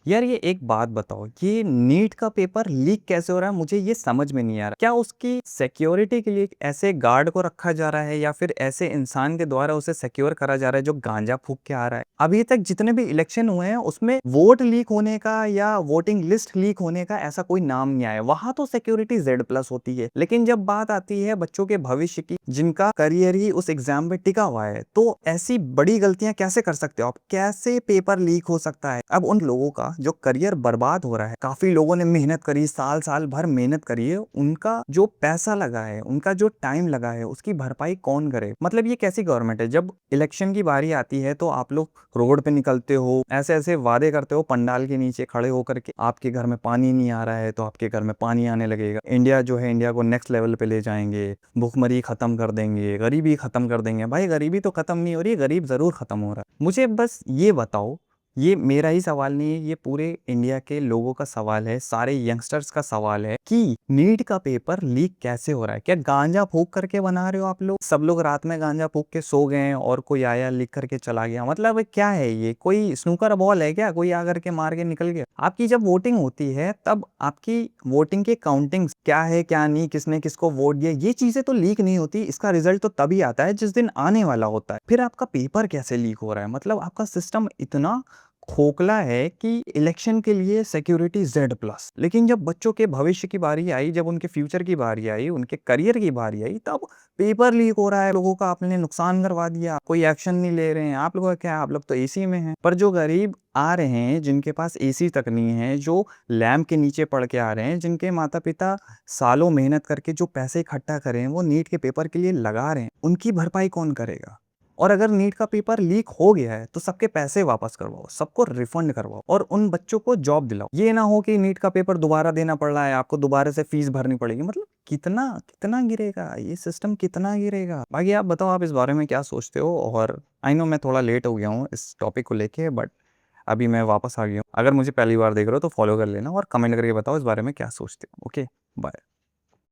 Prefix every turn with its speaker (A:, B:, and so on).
A: यार ये एक बात बताओ, ये नीट का पेपर लीक कैसे हो रहा है? मुझे ये समझ में नहीं आ रहा। क्या उसकी सिक्योरिटी के लिए ऐसे गार्ड को रखा जा रहा है या फिर ऐसे इंसान के द्वारा उसे सिक्योर करा जा रहा है जो गांजा फूक के आ रहा है? अभी तक जितने भी इलेक्शन हुए हैं उसमें वोट लीक होने का या वोटिंग लिस्ट लीक होने का ऐसा कोई नाम नहीं आया। वहां तो सिक्योरिटी Z+ होती है, लेकिन जब बात आती है बच्चों के भविष्य की, जिनका करियर ही उस एग्जाम पे टिका हुआ है, तो ऐसी बड़ी गलतियां कैसे कर सकते हो आप? कैसे पेपर लीक हो सकता है? अब उन लोगों का जो करियर बर्बाद हो रहा है, काफी लोगों ने मेहनत करी, साल साल भर मेहनत करी है, उनका जो पैसा लगा है, उनका जो टाइम लगा है, उसकी भरपाई कौन करे? मतलब ये कैसी गवर्नमेंट है? जब इलेक्शन की बारी आती है तो आप लोग रोड पे निकलते हो, ऐसे ऐसे वादे करते हो पंडाल के नीचे खड़े होकर के, आपके घर में पानी नहीं आ रहा है तो आपके घर में पानी आने लगेगा, इंडिया जो है, इंडिया को नेक्स्ट लेवल पे ले जाएंगे, भूखमरी खत्म कर देंगे, गरीबी खत्म कर देंगे। भाई गरीबी तो खत्म नहीं हो रही है, गरीब जरूर खत्म हो रहा है। मुझे बस ये बताओ, ये मेरा ही सवाल नहीं है, ये पूरे इंडिया के लोगों का सवाल है, सारे यंगस्टर्स का सवाल है कि नीट का पेपर लीक कैसे हो रहा है? क्या गांजा फूक करके बना रहे हो आप लोग? सब लोग रात में गांजा फूक के सो गए हैं और कोई आया लिख करके चला गया? मतलब क्या है ये? कोई स्नूकर बॉल है क्या? कोई आकर के मार के निकल गया? आपकी जब वोटिंग होती है तब आपकी वोटिंग की काउंटिंग क्या है क्या नहीं, किसने किसको वोट दिया, ये चीजें तो लीक नहीं होती। इसका रिजल्ट तो तभी आता है जिस दिन आने वाला होता है। फिर आपका पेपर कैसे लीक हो रहा है? मतलब आपका सिस्टम इतना खोखला है कि इलेक्शन के लिए सिक्योरिटी Z+, लेकिन जब बच्चों के भविष्य की बारी आई, जब उनके फ्यूचर की बारी आई, उनके करियर की बारी आई, तब पेपर लीक हो रहा है। लोगों का आपने नुकसान करवा दिया, कोई एक्शन नहीं ले रहे हैं। आप लोगों का क्या है? आप लोग तो एसी में हैं। पर जो गरीब आ रहे हैं, जिनके पास एसी तक नहीं है, जो लैंप के नीचे पढ़ के आ रहे हैं, जिनके माता पिता सालों मेहनत करके जो पैसे इकट्ठा करें वो नीट के पेपर के लिए लगा रहे हैं, उनकी भरपाई कौन करेगा? और अगर नीट का पेपर लीक हो गया है तो सबके पैसे वापस करवाओ, सबको रिफंड करवाओ और उन बच्चों को जॉब दिलाओ। ये ना हो कि नीट का पेपर दोबारा देना पड़ रहा है, आपको दोबारा से फीस भरनी पड़ेगी। मतलब कितना कितना गिरेगा ये सिस्टम, कितना गिरेगा? बाकी आप बताओ, आप इस बारे में क्या सोचते हो? और आई नो मैं थोड़ा लेट हो गया हूँ इस टॉपिक को लेके, बट अभी मैं वापस आ गया हूँ। अगर मुझे पहली बार देख रहे हो तो फॉलो कर लेना और कमेंट करके बताओ इस बारे में क्या सोचते हो। Okay, bye.